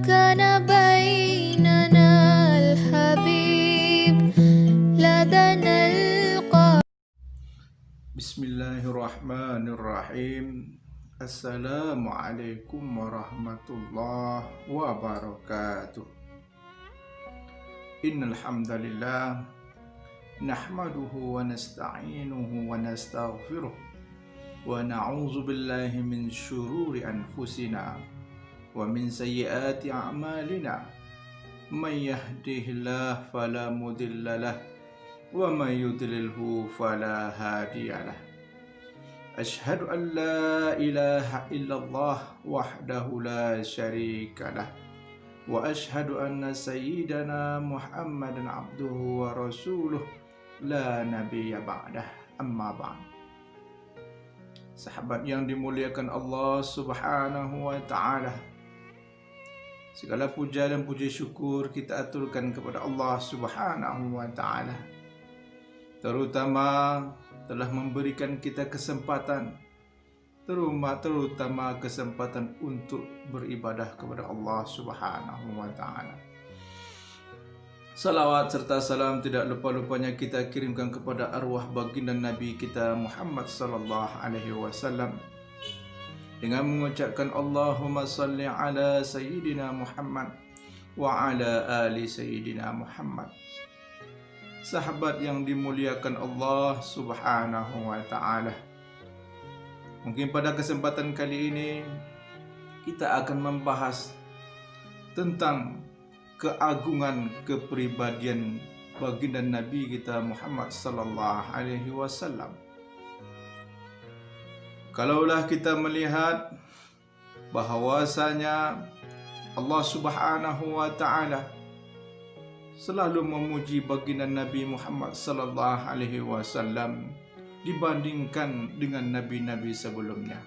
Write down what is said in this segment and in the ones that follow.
كان بيننا الحبيب لدنا القرب. Bismillahirrahmanirrahim. Assalamualaikum warahmatullahi wabarakatuh. Innal hamdalillah nahmaduhu wa nasta'inuhu wa nastaghfiruh wa na'udzu billahi min syururi anfusina wa min sayyiati a'malina. May yahdihillahu fala mudhillalah wa may yudlilhu fala hadiyalah. Ashhadu an la ilaha illallah wahdahu la syarikalah wa ashhadu anna sayyidana Muhammadan abduhu wa rasuluh la nabiyya ba'dah, amma ba'd. Sahabat yang dimuliakan Allah Subhanahu wa ta'ala, segala puja dan puji syukur kita aturkan kepada Allah Subhanahu wa ta'ala, terutama telah memberikan kita kesempatan, terutama kesempatan untuk beribadah kepada Allah Subhanahu wa ta'ala. Salawat serta salam tidak lupa-lupanya kita kirimkan kepada arwah baginda Nabi kita Muhammad sallallahu alaihi wasallam dengan mengucapkan Allahumma salli ala sayyidina Muhammad wa ala ali sayyidina Muhammad. Sahabat yang dimuliakan Allah Subhanahu wa ta'ala, mungkin pada kesempatan kali ini kita akan membahas tentang keagungan kepribadian baginda Nabi kita Muhammad sallallahu alaihi wasallam. Kalaulah kita melihat bahwasanya Allah Subhanahu wa ta'ala selalu memuji baginda Nabi Muhammad sallallahu alaihi wasallam dibandingkan dengan nabi-nabi sebelumnya.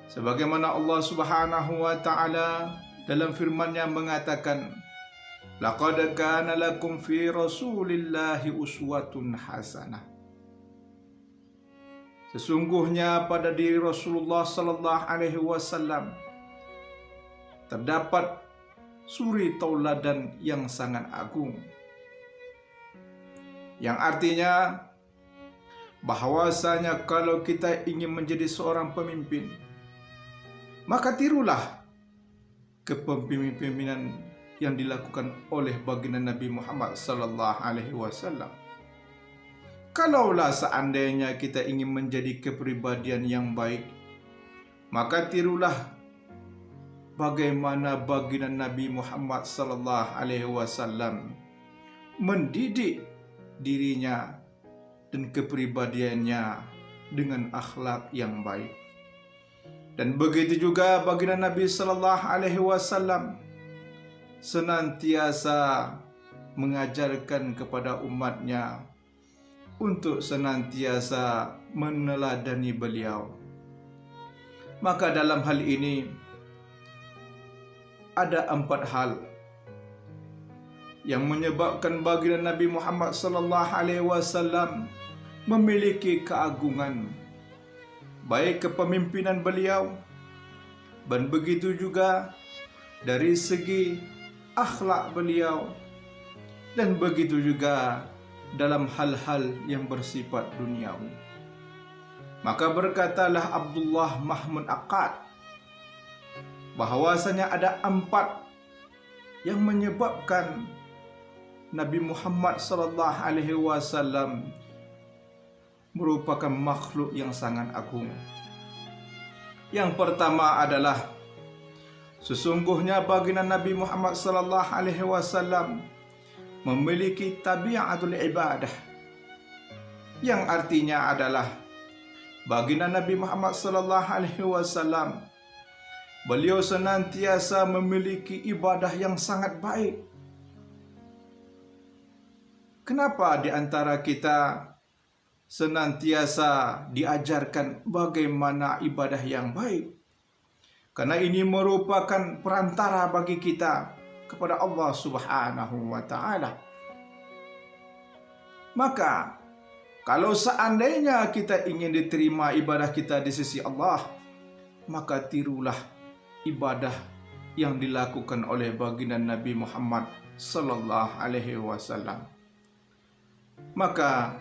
Sebagaimana Allah Subhanahu wa ta'ala dalam firman-Nya mengatakan, laqad kana lakum fi rasulillahi uswatun hasanah. Sesungguhnya pada diri Rasulullah sallallahu alaihi wasallam terdapat suri tauladan yang sangat agung, yang artinya bahwasanya kalau kita ingin menjadi seorang pemimpin, maka tirulah kepemimpinan yang dilakukan oleh baginda Nabi Muhammad sallallahu alaihi wasallam. Kalaulah seandainya kita ingin menjadi kepribadian yang baik, maka tirulah bagaimana baginda Nabi Muhammad sallallahu alaihi wasallam mendidik dirinya dan kepribadiannya dengan akhlak yang baik. Dan begitu juga baginda Nabi sallallahu alaihi wasallam senantiasa mengajarkan kepada umatnya untuk senantiasa meneladani beliau. Maka dalam hal ini ada 4 hal yang menyebabkan baginda Nabi Muhammad sallallahu alaihi wasallam memiliki keagungan, baik kepemimpinan beliau dan begitu juga dari segi akhlak beliau, dan begitu juga dalam hal-hal yang bersifat duniawi. Maka berkatalah Abdullah Mahmud Aqad bahwasanya ada 4 yang menyebabkan Nabi Muhammad sallallahu alaihi wasallam merupakan makhluk yang sangat agung. Yang pertama adalah sesungguhnya baginda Nabi Muhammad sallallahu alaihi wasallam memiliki tabiatul ibadah, yang artinya adalah baginda Nabi Muhammad sallallahu alaihi wasallam beliau senantiasa memiliki ibadah yang sangat baik. Kenapa di antara kita senantiasa diajarkan bagaimana ibadah yang baik? Karena ini merupakan perantara bagi kita kepada Allah Subhanahu wa ta'ala. Maka kalau seandainya kita ingin diterima ibadah kita di sisi Allah, maka tirulah ibadah yang dilakukan oleh baginda Nabi Muhammad sallallahu alaihi wasallam. Maka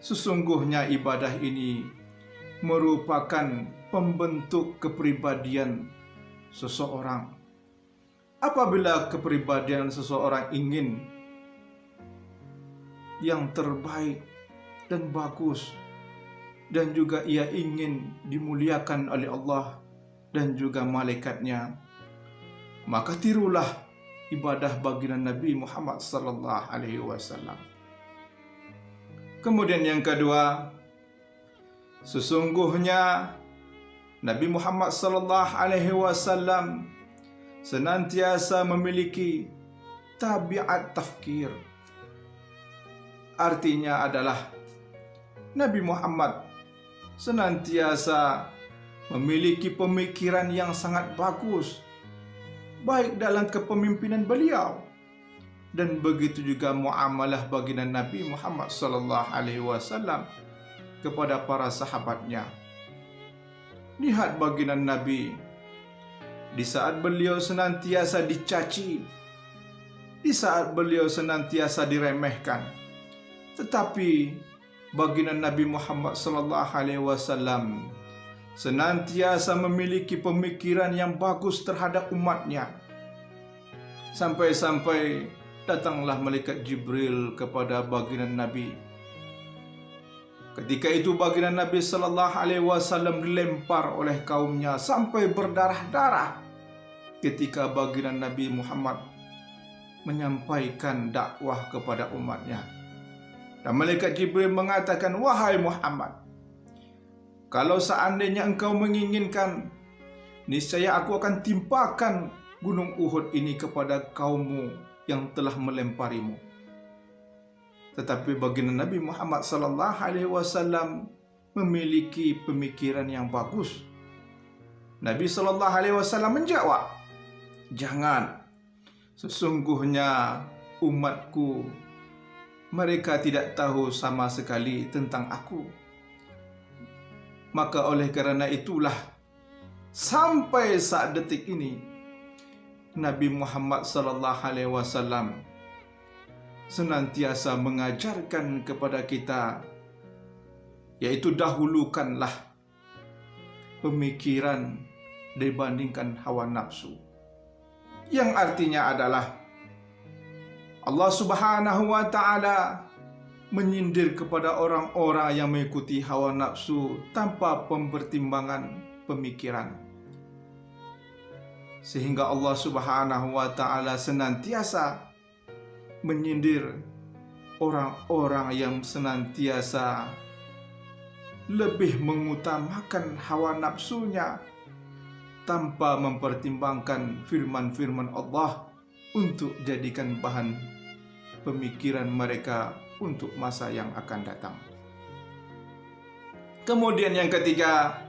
sesungguhnya ibadah ini merupakan pembentuk kepribadian seseorang. Apabila kepribadian seseorang ingin yang terbaik dan bagus, dan juga ia ingin dimuliakan oleh Allah dan juga malaikatnya, maka tirulah ibadah baginda Nabi Muhammad sallallahu alaihi wasallam. Kemudian yang kedua, sesungguhnya Nabi Muhammad sallallahu alaihi wasallam senantiasa memiliki tabiat tafkir. Artinya adalah Nabi Muhammad senantiasa memiliki pemikiran yang sangat bagus, baik dalam kepemimpinan beliau, dan begitu juga muamalah baginda Nabi Muhammad sallallahu alaihi wasallam kepada para sahabatnya. Lihat baginda Nabi di saat beliau senantiasa dicaci, di saat beliau senantiasa diremehkan, tetapi baginda Nabi Muhammad sallallahu alaihi wasallam senantiasa memiliki pemikiran yang bagus terhadap umatnya. Sampai-sampai datanglah malaikat Jibril kepada baginda Nabi. Ketika itu baginda Nabi sallallahu alaihi wasallam dilempar oleh kaumnya sampai berdarah-darah ketika baginda Nabi Muhammad menyampaikan dakwah kepada umatnya. Dan malaikat Jibril mengatakan, "Wahai Muhammad, kalau seandainya engkau menginginkan, niscaya aku akan timpakan gunung Uhud ini kepada kaummu yang telah melemparimu." Tetapi baginda Nabi Muhammad sallallahu alaihi wasallam memiliki pemikiran yang bagus. Nabi sallallahu alaihi wasallam menjawab, "Jangan, sesungguhnya umatku mereka tidak tahu sama sekali tentang aku. Maka oleh kerana itulah sampai saat detik ini Nabi Muhammad sallallahu alaihi wasallam senantiasa mengajarkan kepada kita, yaitu dahulukanlah pemikiran dibandingkan hawa nafsu." Yang artinya adalah Allah Subhanahu wa ta'ala menyindir kepada orang-orang yang mengikuti hawa nafsu tanpa pempertimbangan pemikiran. Sehingga Allah Subhanahu wa ta'ala senantiasa menyindir orang-orang yang senantiasa lebih mengutamakan hawa nafsunya tanpa mempertimbangkan firman-firman Allah untuk jadikan bahan pemikiran mereka untuk masa yang akan datang. Kemudian yang ketiga,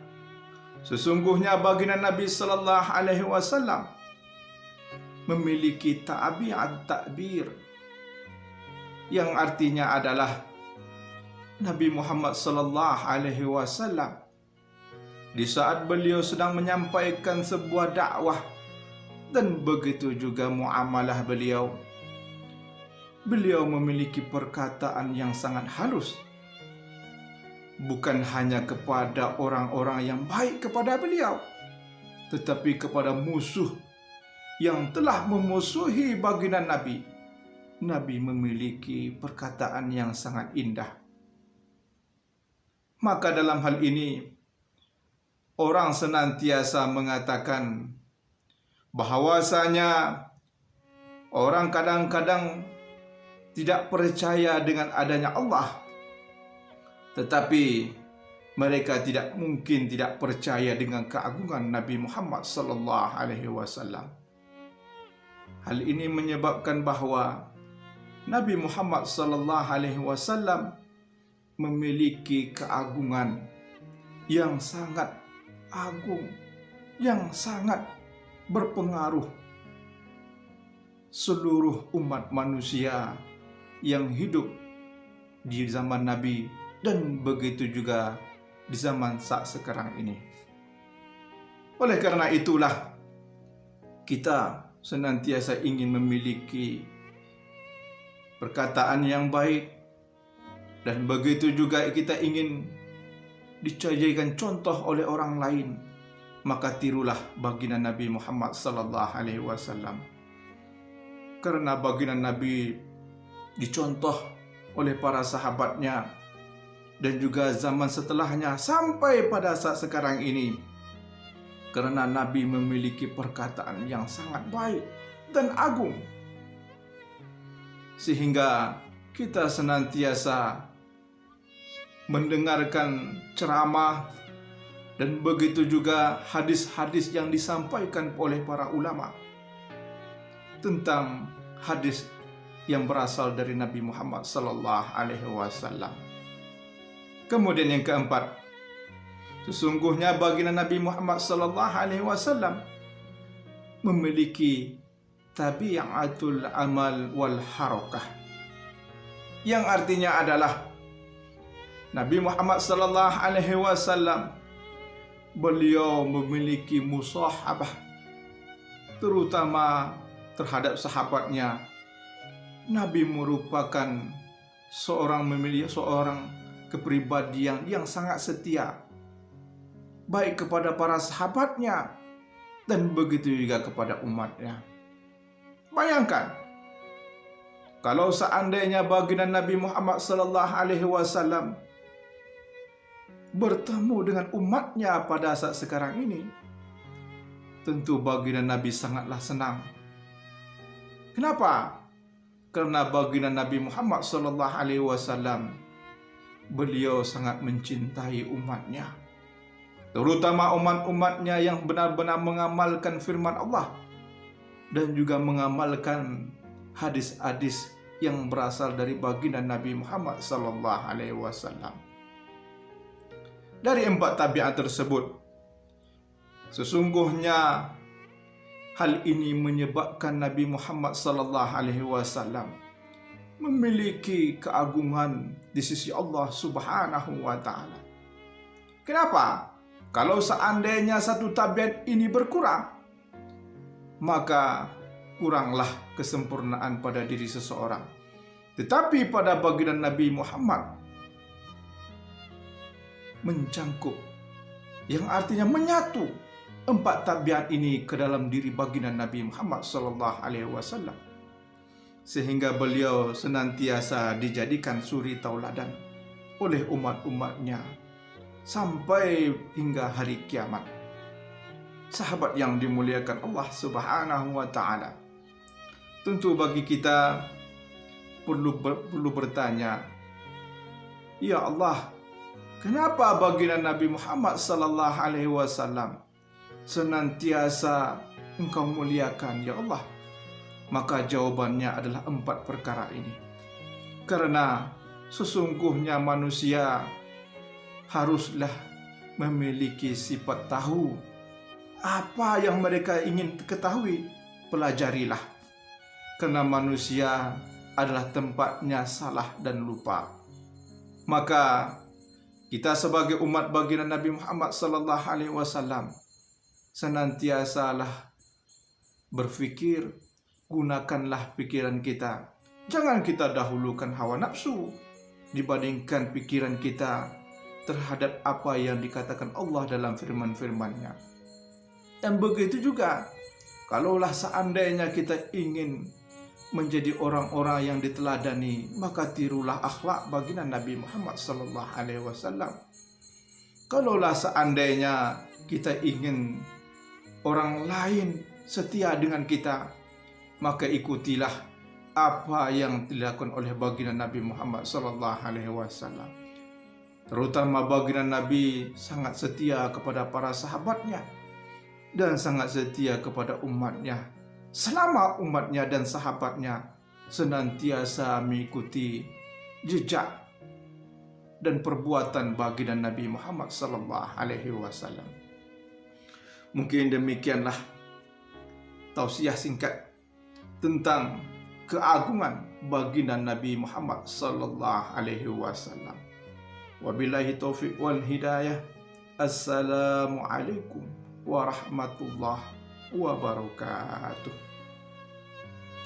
sesungguhnya baginda Nabi sallallahu alaihi wasallam memiliki tabiat takbir, yang artinya adalah Nabi Muhammad sallallahu alaihi wasallam di saat beliau sedang menyampaikan sebuah dakwah dan begitu juga muamalah beliau memiliki perkataan yang sangat halus, bukan hanya kepada orang-orang yang baik kepada beliau, tetapi kepada musuh yang telah memusuhi baginda Nabi. Nabi memiliki perkataan yang sangat indah. Maka dalam hal ini orang senantiasa mengatakan bahwasanya orang kadang-kadang tidak percaya dengan adanya Allah, tetapi mereka tidak mungkin tidak percaya dengan keagungan Nabi Muhammad sallallahu alaihi wasallam. Hal ini menyebabkan bahwa Nabi Muhammad sallallahu alaihi wasallam memiliki keagungan yang sangat agung, yang sangat berpengaruh seluruh umat manusia yang hidup di zaman Nabi dan begitu juga di zaman saat sekarang ini. Oleh karena itulah kita senantiasa ingin memiliki perkataan yang baik, dan begitu juga kita ingin dijadikan contoh oleh orang lain, maka tirulah baginda Nabi Muhammad sallallahu alaihi wasallam. Karena baginda Nabi dicontoh oleh para sahabatnya dan juga zaman setelahnya sampai pada saat sekarang ini, karena Nabi memiliki perkataan yang sangat baik dan agung, sehingga kita senantiasa mendengarkan ceramah dan begitu juga hadis-hadis yang disampaikan oleh para ulama tentang hadis yang berasal dari Nabi Muhammad sallallahu alaihi wasallam. Kemudian yang keempat, sesungguhnya baginda Nabi Muhammad sallallahu alaihi wasallam memiliki tabi'atul amal wal harakah, yang artinya adalah Nabi Muhammad sallallahu alaihi wasallam beliau memiliki musahabah, terutama terhadap sahabatnya. Nabi merupakan seorang kepribadian yang sangat setia, baik kepada para sahabatnya dan begitu juga kepada umatnya. Bayangkan kalau seandainya baginda Nabi Muhammad sallallahu alaihi wasallam bertemu dengan umatnya pada saat sekarang ini, tentu baginda Nabi sangatlah senang. Kenapa? Karena baginda Nabi Muhammad sallallahu alaihi wasallam beliau sangat mencintai umatnya, terutama umat-umatnya yang benar-benar mengamalkan firman Allah dan juga mengamalkan hadis-hadis yang berasal dari baginda Nabi Muhammad sallallahu alaihi wasallam. Dari empat tabiat tersebut, sesungguhnya hal ini menyebabkan Nabi Muhammad sallallahu alaihi wasallam memiliki keagungan di sisi Allah Subhanahu wa taala. Kenapa? Kalau seandainya satu tabiat ini berkurang, maka kuranglah kesempurnaan pada diri seseorang. Tetapi pada baginda Nabi Muhammad mencangkup, yang artinya menyatu empat tabiat ini ke dalam diri baginda Nabi Muhammad sallallahu alaihi wasallam, sehingga beliau senantiasa dijadikan suri tauladan oleh umat-umatnya sampai hingga hari kiamat. Sahabat yang dimuliakan Allah Subhanahu wa taala, tentu bagi kita perlu bertanya, ya Allah, kenapa baginda Nabi Muhammad sallallahu alaihi wasallam senantiasa Engkau muliakan, ya Allah? Maka jawabannya adalah empat perkara ini. Karena sesungguhnya manusia haruslah memiliki sifat tahu apa yang mereka ingin ketahui. Pelajarilah, karena manusia adalah tempatnya salah dan lupa. Maka kita sebagai umat baginda Nabi Muhammad sallallahu alaihi wasallam senantiasalah berfikir, gunakanlah pikiran kita. Jangan kita dahulukan hawa nafsu dibandingkan pikiran kita terhadap apa yang dikatakan Allah dalam firman-firman-Nya. Dan begitu juga, kalaulah seandainya kita ingin menjadi orang-orang yang diteladani, maka tirulah akhlak baginda Nabi Muhammad sallallahu alaihi wasallam. Kalaulah seandainya kita ingin orang lain setia dengan kita, maka ikutilah apa yang dilakukan oleh baginda Nabi Muhammad sallallahu alaihi wasallam. Terutama baginda Nabi sangat setia kepada para sahabatnya dan sangat setia kepada umatnya, selama umatnya dan sahabatnya senantiasa mengikuti jejak dan perbuatan baginda Nabi Muhammad sallallahu alaihi wasallam. Mungkin demikianlah tausiah singkat tentang keagungan baginda Nabi Muhammad sallallahu alaihi wasallam. Wabillahi taufiq wal hidayah. Assalamualaikum warahmatullahi wabarakatuh.